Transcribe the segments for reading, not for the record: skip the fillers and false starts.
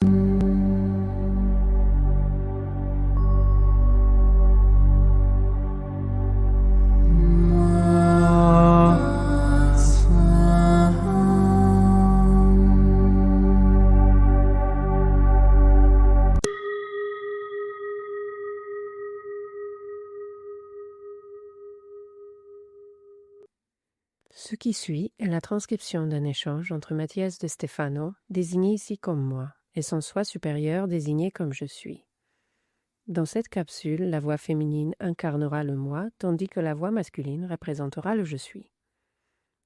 Ce qui suit est la transcription d'un échange entre Mathias de Stefano, désigné ici comme moi, et son soi supérieur désigné comme je suis. Dans cette capsule, la voix féminine incarnera le moi, tandis que la voix masculine représentera le je suis.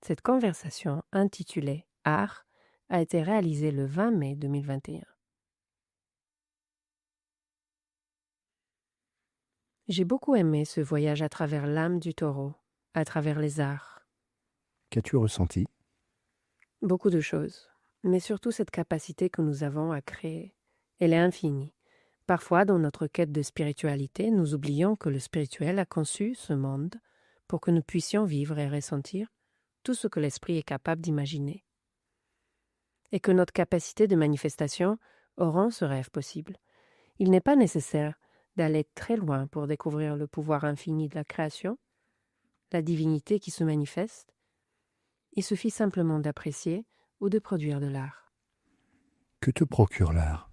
Cette conversation, intitulée Art, a été réalisée le 20 mai 2021. J'ai beaucoup aimé ce voyage à travers l'âme du taureau, à travers les arts. Qu'as-tu ressenti? Beaucoup de choses, mais surtout cette capacité que nous avons à créer. Elle est infinie. Parfois, dans notre quête de spiritualité, nous oublions que le spirituel a conçu ce monde pour que nous puissions vivre et ressentir tout ce que l'esprit est capable d'imaginer. Et que notre capacité de manifestation rend ce rêve possible. Il n'est pas nécessaire d'aller très loin pour découvrir le pouvoir infini de la création, la divinité qui se manifeste. Il suffit simplement d'apprécier ou de produire de l'art. Que te procure l'art?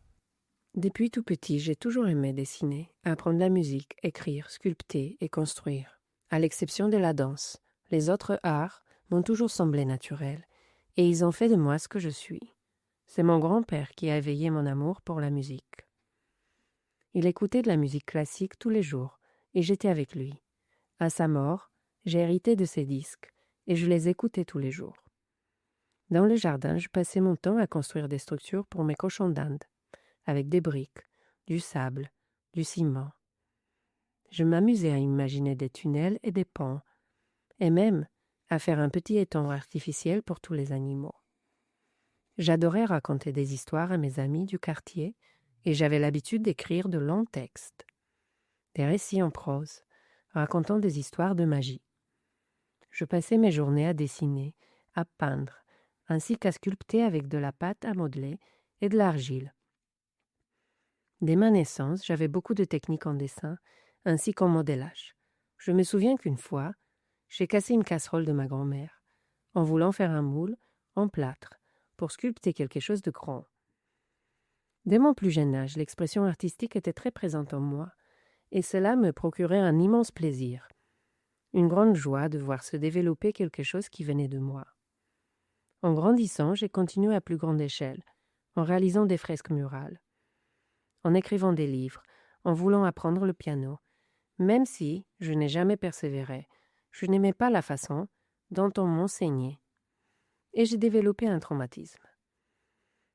Depuis tout petit, j'ai toujours aimé dessiner, apprendre la musique, écrire, sculpter et construire. À l'exception de la danse, les autres arts m'ont toujours semblé naturels, et ils ont fait de moi ce que je suis. C'est mon grand-père qui a éveillé mon amour pour la musique. Il écoutait de la musique classique tous les jours, et j'étais avec lui. À sa mort, j'ai hérité de ses disques, et je les écoutais tous les jours. Dans le jardin, je passais mon temps à construire des structures pour mes cochons d'Inde, avec des briques, du sable, du ciment. Je m'amusais à imaginer des tunnels et des ponts, et même à faire un petit étang artificiel pour tous les animaux. J'adorais raconter des histoires à mes amis du quartier, et j'avais l'habitude d'écrire de longs textes, des récits en prose, racontant des histoires de magie. Je passais mes journées à dessiner, à peindre, ainsi qu'à sculpter avec de la pâte à modeler et de l'argile. Dès ma naissance, j'avais beaucoup de techniques en dessin, ainsi qu'en modélage. Je me souviens qu'une fois, j'ai cassé une casserole de ma grand-mère, en voulant faire un moule en plâtre, pour sculpter quelque chose de grand. Dès mon plus jeune âge, l'expression artistique était très présente en moi, et cela me procurait un immense plaisir, une grande joie de voir se développer quelque chose qui venait de moi. En grandissant, j'ai continué à plus grande échelle, en réalisant des fresques murales, en écrivant des livres, en voulant apprendre le piano. Même si je n'ai jamais persévéré, je n'aimais pas la façon dont on m'enseignait. Et j'ai développé un traumatisme.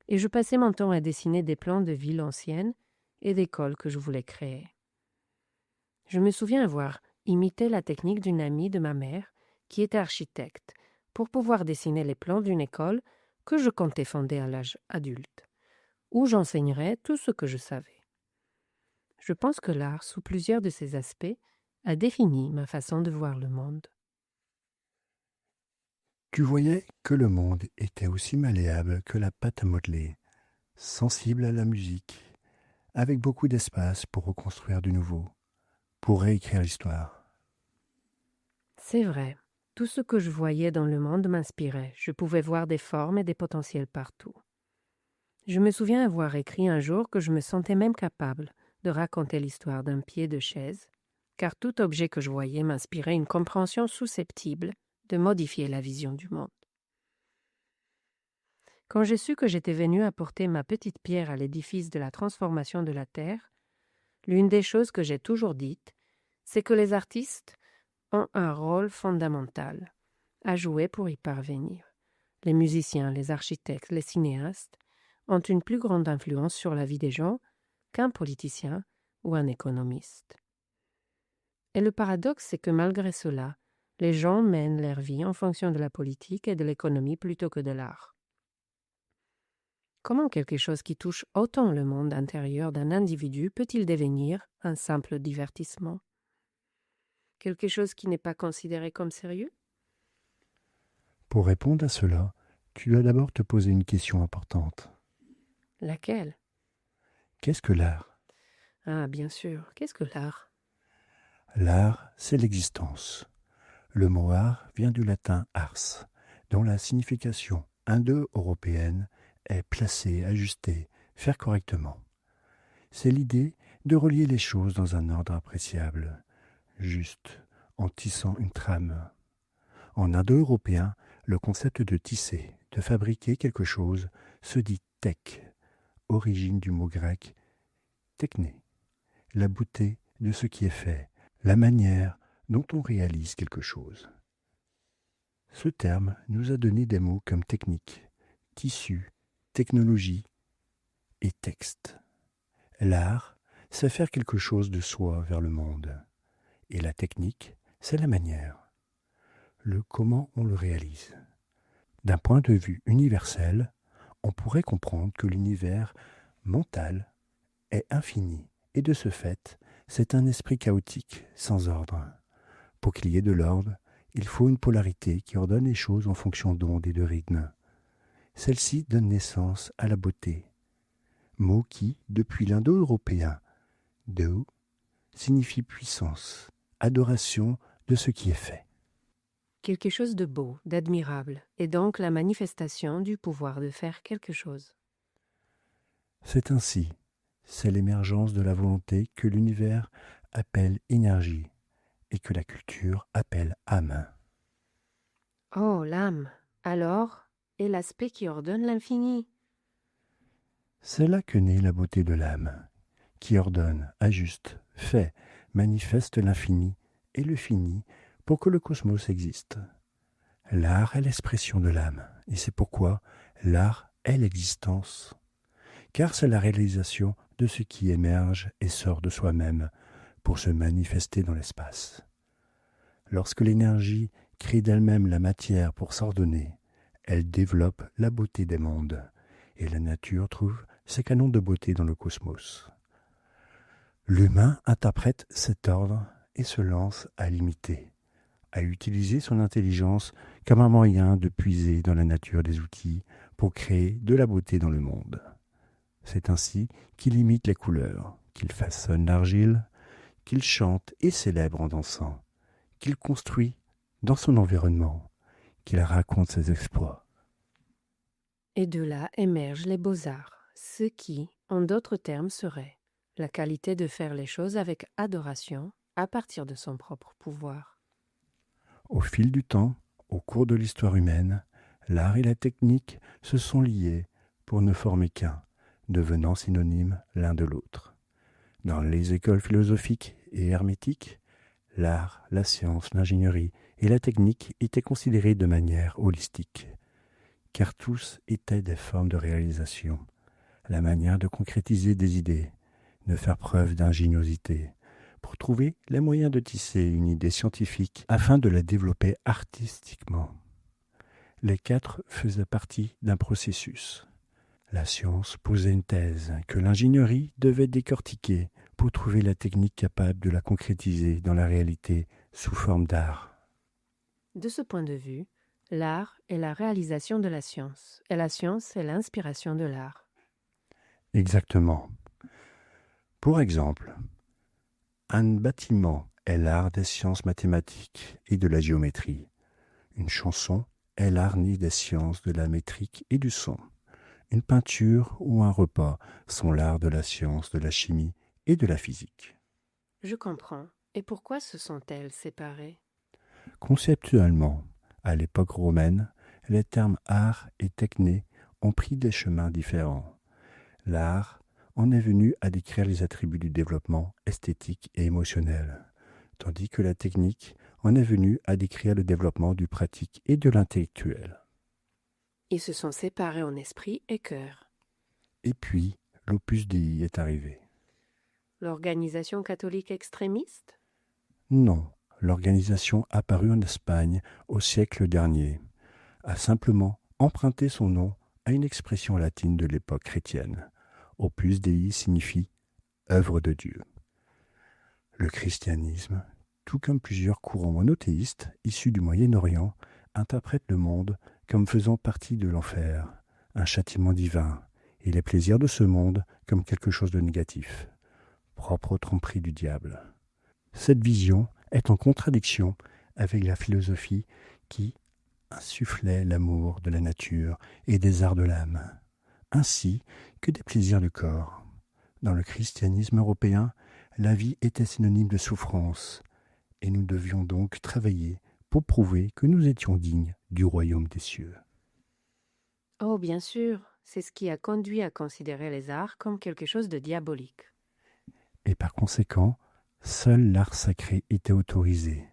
Et je passais mon temps à dessiner des plans de villes anciennes et d'écoles que je voulais créer. Je me souviens avoir imité la technique d'une amie de ma mère qui était architecte pour pouvoir dessiner les plans d'une école que je comptais fonder à l'âge adulte, où j'enseignerais tout ce que je savais. Je pense que l'art, sous plusieurs de ses aspects, a défini ma façon de voir le monde. Tu voyais que le monde était aussi malléable que la pâte à modeler, sensible à la musique, avec beaucoup d'espace pour reconstruire du nouveau, pour réécrire l'histoire. C'est vrai, tout ce que je voyais dans le monde m'inspirait. Je pouvais voir des formes et des potentiels partout. Je me souviens avoir écrit un jour que je me sentais même capable de raconter l'histoire d'un pied de chaise, car tout objet que je voyais m'inspirait une compréhension susceptible de modifier la vision du monde. Quand j'ai su que j'étais venu apporter ma petite pierre à l'édifice de la transformation de la Terre, l'une des choses que j'ai toujours dites, c'est que les artistes ont un rôle fondamental à jouer pour y parvenir. Les musiciens, les architectes, les cinéastes ont une plus grande influence sur la vie des gens qu'un politicien ou un économiste. Et le paradoxe, c'est que malgré cela, les gens mènent leur vie en fonction de la politique et de l'économie plutôt que de l'art. Comment quelque chose qui touche autant le monde intérieur d'un individu peut-il devenir un simple divertissement? Quelque chose qui n'est pas considéré comme sérieux? Pour répondre à cela, tu dois d'abord te poser une question importante. Laquelle? Qu'est-ce que l'art? Ah, bien sûr. Qu'est-ce que l'art? L'art, c'est l'existence. Le mot art vient du latin ars, dont la signification indo-européenne est placer, ajuster, faire correctement. C'est l'idée de relier les choses dans un ordre appréciable, juste, en tissant une trame. En indo-européen, le concept de tisser, de fabriquer quelque chose, se dit tek, origine du mot grec techné, la beauté de ce qui est fait, la manière dont on réalise quelque chose. Ce terme nous a donné des mots comme technique, tissu, technologie et texte. L'art, c'est faire quelque chose de soi vers le monde. Et la technique, c'est la manière. Le comment on le réalise. D'un point de vue universel, on pourrait comprendre que l'univers mental est infini et de ce fait, c'est un esprit chaotique, sans ordre. Pour qu'il y ait de l'ordre, il faut une polarité qui ordonne les choses en fonction d'ondes et de rythmes. Celle-ci donne naissance à la beauté, mot qui, depuis l'indo-européen, deu, signifie puissance, adoration de ce qui est fait. Quelque chose de beau, d'admirable, et donc la manifestation du pouvoir de faire quelque chose. C'est ainsi, c'est l'émergence de la volonté que l'univers appelle énergie et que la culture appelle âme. Oh, l'âme, alors, est l'aspect qui ordonne l'infini. C'est là que naît la beauté de l'âme, qui ordonne, ajuste, fait, manifeste l'infini et le fini pour que le cosmos existe. L'art est l'expression de l'âme, et c'est pourquoi l'art est l'existence. Car c'est la réalisation de ce qui émerge et sort de soi-même pour se manifester dans l'espace. Lorsque l'énergie crée d'elle-même la matière pour s'ordonner, elle développe la beauté des mondes, et la nature trouve ses canons de beauté dans le cosmos. L'humain interprète cet ordre et se lance à l'imiter, à utiliser son intelligence comme un moyen de puiser dans la nature des outils pour créer de la beauté dans le monde. C'est ainsi qu'il imite les couleurs, qu'il façonne l'argile, qu'il chante et célèbre en dansant, qu'il construit dans son environnement, qu'il raconte ses exploits. Et de là émergent les beaux-arts, ce qui, en d'autres termes, serait la qualité de faire les choses avec adoration à partir de son propre pouvoir. Au fil du temps, au cours de l'histoire humaine, l'art et la technique se sont liés pour ne former qu'un, devenant synonymes l'un de l'autre. Dans les écoles philosophiques et hermétiques, l'art, la science, l'ingénierie et la technique étaient considérés de manière holistique, car tous étaient des formes de réalisation, la manière de concrétiser des idées, de faire preuve d'ingéniosité, pour trouver les moyens de tisser une idée scientifique afin de la développer artistiquement. Les quatre faisaient partie d'un processus. La science posait une thèse que l'ingénierie devait décortiquer pour trouver la technique capable de la concrétiser dans la réalité sous forme d'art. De ce point de vue, l'art est la réalisation de la science, et la science est l'inspiration de l'art. Exactement. Pour exemple, un bâtiment est l'art des sciences mathématiques et de la géométrie. Une chanson est l'art né des sciences de la métrique et du son. Une peinture ou un repas sont l'art de la science, de la chimie et de la physique. Je comprends. Et pourquoi se sont-elles séparées? Conceptuellement, à l'époque romaine, les termes art et techné ont pris des chemins différents. L'art en est venu à décrire les attributs du développement esthétique et émotionnel, tandis que la technique en est venue à décrire le développement du pratique et de l'intellectuel. Ils se sont séparés en esprit et cœur. Et puis, l'Opus Dei est arrivé. L'organisation catholique extrémiste? Non, l'organisation apparue en Espagne au siècle dernier a simplement emprunté son nom à une expression latine de l'époque chrétienne. Opus Dei signifie « œuvre de Dieu ». Le christianisme, tout comme plusieurs courants monothéistes issus du Moyen-Orient, interprète le monde comme faisant partie de l'enfer, un châtiment divin, et les plaisirs de ce monde comme quelque chose de négatif, propre aux tromperies du diable. Cette vision est en contradiction avec la philosophie qui insufflait l'amour de la nature et des arts de l'âme, ainsi que des plaisirs du corps. Dans le christianisme européen, la vie était synonyme de souffrance, et nous devions donc travailler pour prouver que nous étions dignes du royaume des cieux. Oh, bien sûr, c'est ce qui a conduit à considérer les arts comme quelque chose de diabolique. Et par conséquent, seul l'art sacré était autorisé,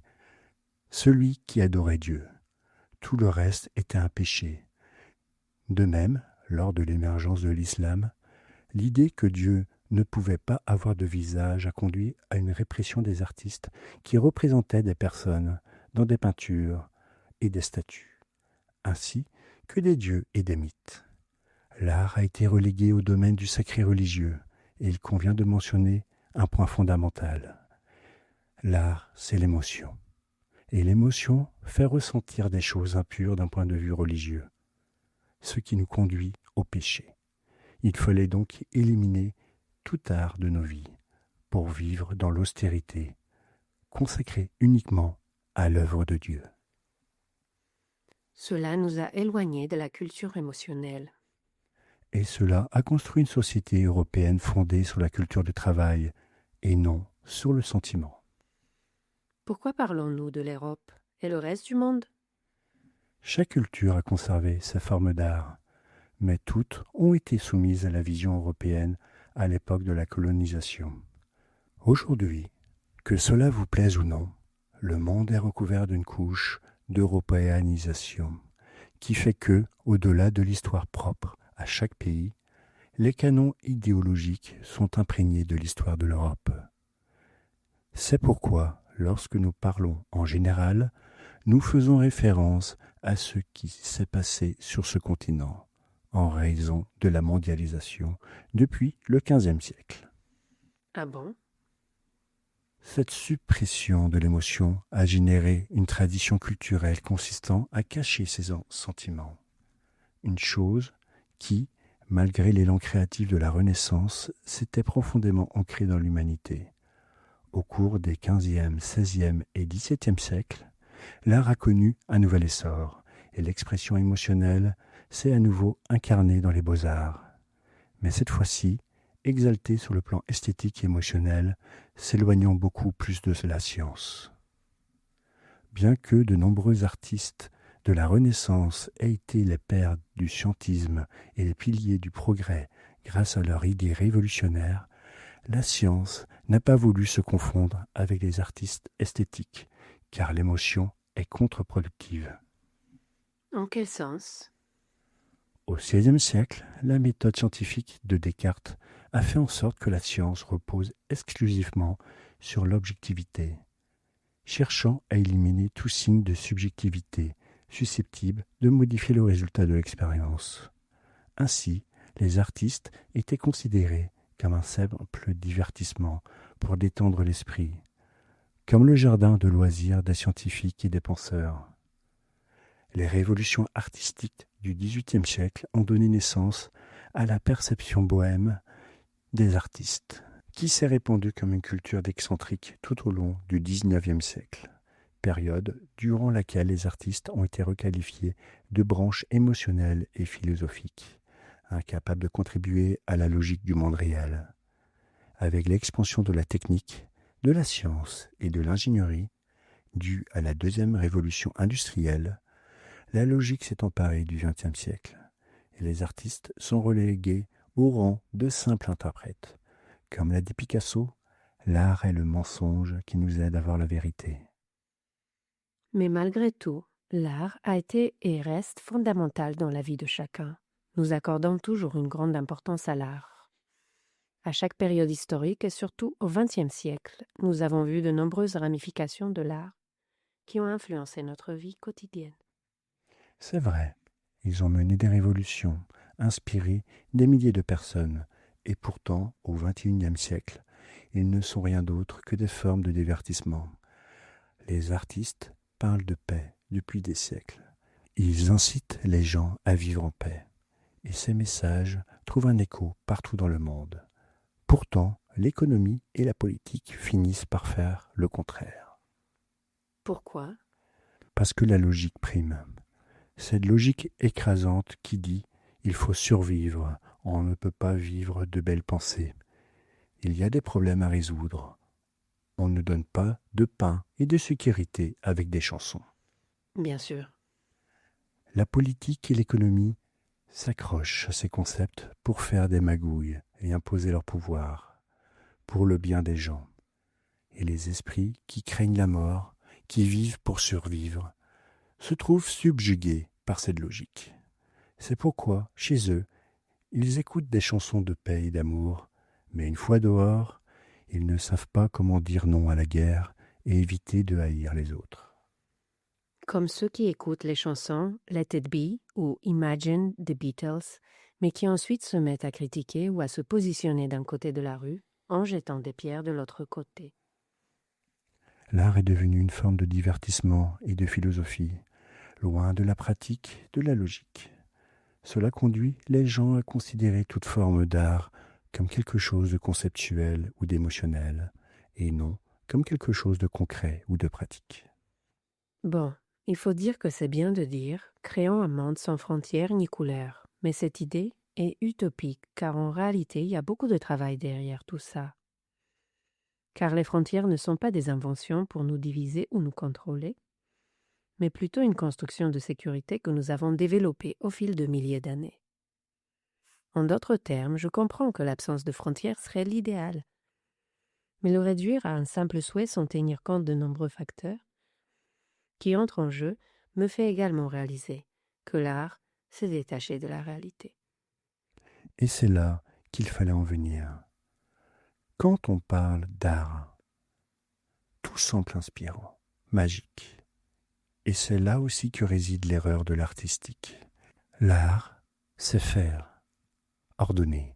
celui qui adorait Dieu. Tout le reste était un péché. De même, lors de l'émergence de l'islam, l'idée que Dieu ne pouvait pas avoir de visage a conduit à une répression des artistes qui représentaient des personnes dans des peintures et des statues, ainsi que des dieux et des mythes. L'art a été relégué au domaine du sacré religieux, et il convient de mentionner un point fondamental. L'art, c'est l'émotion. Et l'émotion fait ressentir des choses impures d'un point de vue religieux, ce qui nous conduit au péché. Il fallait donc éliminer tout art de nos vies pour vivre dans l'austérité, consacrée uniquement à l'œuvre de Dieu. Cela nous a éloignés de la culture émotionnelle. Et cela a construit une société européenne fondée sur la culture du travail et non sur le sentiment. Pourquoi parlons-nous de l'Europe et le reste du monde? Chaque culture a conservé sa forme d'art, mais toutes ont été soumises à la vision européenne à l'époque de la colonisation. Aujourd'hui, que cela vous plaise ou non, le monde est recouvert d'une couche d'européanisation qui fait que, au-delà de l'histoire propre à chaque pays, les canons idéologiques sont imprégnés de l'histoire de l'Europe. C'est pourquoi, lorsque nous parlons en général, nous faisons référence à ce qui s'est passé sur ce continent, en raison de la mondialisation depuis le XVe siècle. Ah bon? Cette suppression de l'émotion a généré une tradition culturelle consistant à cacher ses sentiments. Une chose qui, malgré l'élan créatif de la Renaissance, s'était profondément ancrée dans l'humanité. Au cours des XVe, XVIe et XVIIe siècles, l'art a connu un nouvel essor et l'expression émotionnelle s'est à nouveau incarnée dans les beaux-arts. Mais cette fois-ci, exaltée sur le plan esthétique et émotionnel, s'éloignant beaucoup plus de la science. Bien que de nombreux artistes de la Renaissance aient été les pères du scientisme et les piliers du progrès grâce à leurs idées révolutionnaires, la science n'a pas voulu se confondre avec les artistes esthétiques, car l'émotion est contre-productive. En quel sens? Au XVIe siècle, la méthode scientifique de Descartes a fait en sorte que la science repose exclusivement sur l'objectivité, cherchant à éliminer tout signe de subjectivité susceptible de modifier le résultat de l'expérience. Ainsi, les artistes étaient considérés comme un simple divertissement pour détendre l'esprit, comme le jardin de loisirs des scientifiques et des penseurs. Les révolutions artistiques du XVIIIe siècle ont donné naissance à la perception bohème des artistes, qui s'est répandue comme une culture d'excentriques tout au long du XIXe siècle, période durant laquelle les artistes ont été requalifiés de branches émotionnelles et philosophiques, incapables de contribuer à la logique du monde réel. Avec l'expansion de la technique, de la science et de l'ingénierie, due à la deuxième révolution industrielle, la logique s'est emparée du XXe siècle, et les artistes sont relégués au rang de simples interprètes. Comme l'a dit Picasso, l'art est le mensonge qui nous aide à voir la vérité. Mais malgré tout, l'art a été et reste fondamental dans la vie de chacun. Nous accordons toujours une grande importance à l'art. À chaque période historique et surtout au XXe siècle, nous avons vu de nombreuses ramifications de l'art qui ont influencé notre vie quotidienne. C'est vrai, ils ont mené des révolutions, inspiré des milliers de personnes, et pourtant, au XXIe siècle, ils ne sont rien d'autre que des formes de divertissement. Les artistes parlent de paix depuis des siècles. Ils incitent les gens à vivre en paix. et ces messages trouvent un écho partout dans le monde. Pourtant, l'économie et la politique finissent par faire le contraire. Pourquoi? Parce que la logique prime. Cette logique écrasante qui dit « il faut survivre, on ne peut pas vivre de belles pensées ». Il y a des problèmes à résoudre. On ne donne pas de pain et de sécurité avec des chansons. Bien sûr. La politique et l'économie s'accrochent à ces concepts pour faire des magouilles et imposer leur pouvoir, pour le bien des gens. Et les esprits qui craignent la mort, qui vivent pour survivre, se trouvent subjugués par cette logique. C'est pourquoi, chez eux, ils écoutent des chansons de paix et d'amour, mais une fois dehors, ils ne savent pas comment dire non à la guerre et éviter de haïr les autres. Comme ceux qui écoutent les chansons Let It Be ou Imagine des Beatles, mais qui ensuite se mettent à critiquer ou à se positionner d'un côté de la rue en jetant des pierres de l'autre côté. L'art est devenu une forme de divertissement et de philosophie, loin de la pratique, de la logique. Cela conduit les gens à considérer toute forme d'art comme quelque chose de conceptuel ou d'émotionnel, et non comme quelque chose de concret ou de pratique. Bon, il faut dire que c'est bien de dire « créons un monde sans frontières ni couleurs », mais cette idée est utopique car en réalité il y a beaucoup de travail derrière tout ça. Car les frontières ne sont pas des inventions pour nous diviser ou nous contrôler, mais plutôt une construction de sécurité que nous avons développée au fil de milliers d'années. En d'autres termes, je comprends que l'absence de frontières serait l'idéal, mais le réduire à un simple souhait sans tenir compte de nombreux facteurs qui entrent en jeu me fait également réaliser que l'art s'est détaché de la réalité. Et c'est là qu'il fallait en venir. Quand on parle d'art, tout semble inspirant, magique. Et c'est là aussi que réside l'erreur de l'artistique. L'art, c'est faire, ordonner.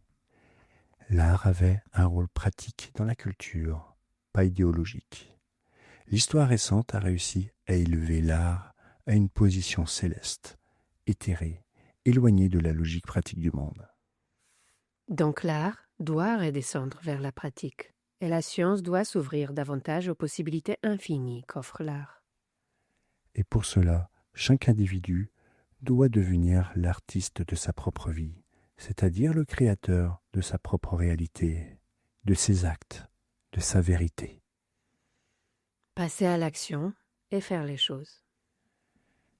L'art avait un rôle pratique dans la culture, pas idéologique. L'histoire récente a réussi à élever l'art à une position céleste, éthérée, éloignée de la logique pratique du monde. Donc l'art doit redescendre vers la pratique, et la science doit s'ouvrir davantage aux possibilités infinies qu'offre l'art. Et pour cela, chaque individu doit devenir l'artiste de sa propre vie, c'est-à-dire le créateur de sa propre réalité, de ses actes, de sa vérité. Passer à l'action et faire les choses.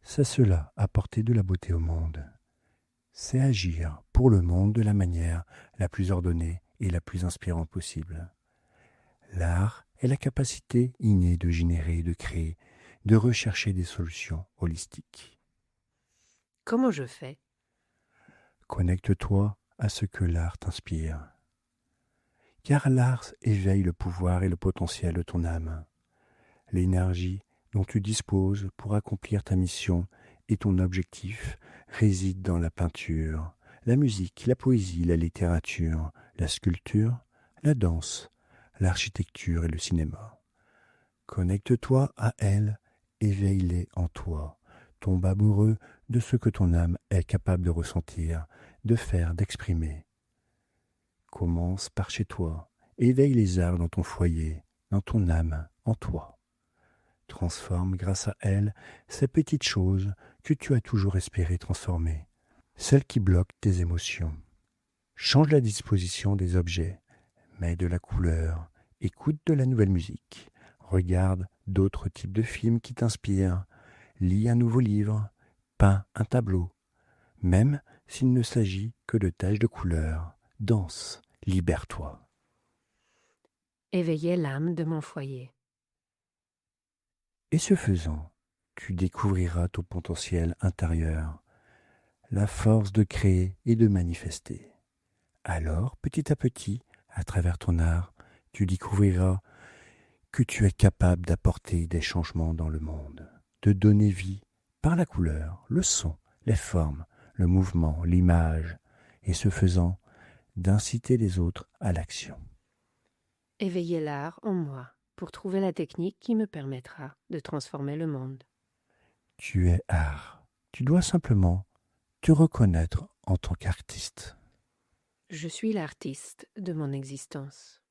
C'est cela, apporter de la beauté au monde. C'est agir pour le monde de la manière la plus ordonnée et la plus inspirante possible. L'art est la capacité innée de générer, de créer, de rechercher des solutions holistiques. Comment je fais? Connecte-toi à ce que l'art t'inspire. Car l'art éveille le pouvoir et le potentiel de ton âme. L'énergie dont tu disposes pour accomplir ta mission et ton objectif réside dans la peinture, la musique, la poésie, la littérature, la sculpture, la danse, l'architecture et le cinéma. Connecte-toi à elles, éveille-les en toi. Tombe amoureux de ce que ton âme est capable de ressentir, de faire, d'exprimer. Commence par chez toi. Éveille les arts dans ton foyer, dans ton âme, en toi. Transforme grâce à elles ces petites choses que tu as toujours espéré transformer, celles qui bloquent tes émotions. Change la disposition des objets, mets de la couleur, écoute de la nouvelle musique, regarde d'autres types de films qui t'inspirent, lis un nouveau livre, peins un tableau, même s'il ne s'agit que de taches de couleur, danse, libère-toi. Éveiller l'âme de mon foyer. Et ce faisant, tu découvriras ton potentiel intérieur, la force de créer et de manifester. Alors, petit à petit, à travers ton art, tu découvriras que tu es capable d'apporter des changements dans le monde, de donner vie par la couleur, le son, les formes, le mouvement, l'image, et ce faisant, d'inciter les autres à l'action. Éveiller l'art en moi pour trouver la technique qui me permettra de transformer le monde. Tu es art. Tu dois simplement te reconnaître en tant qu'artiste? Je suis l'artiste de mon existence.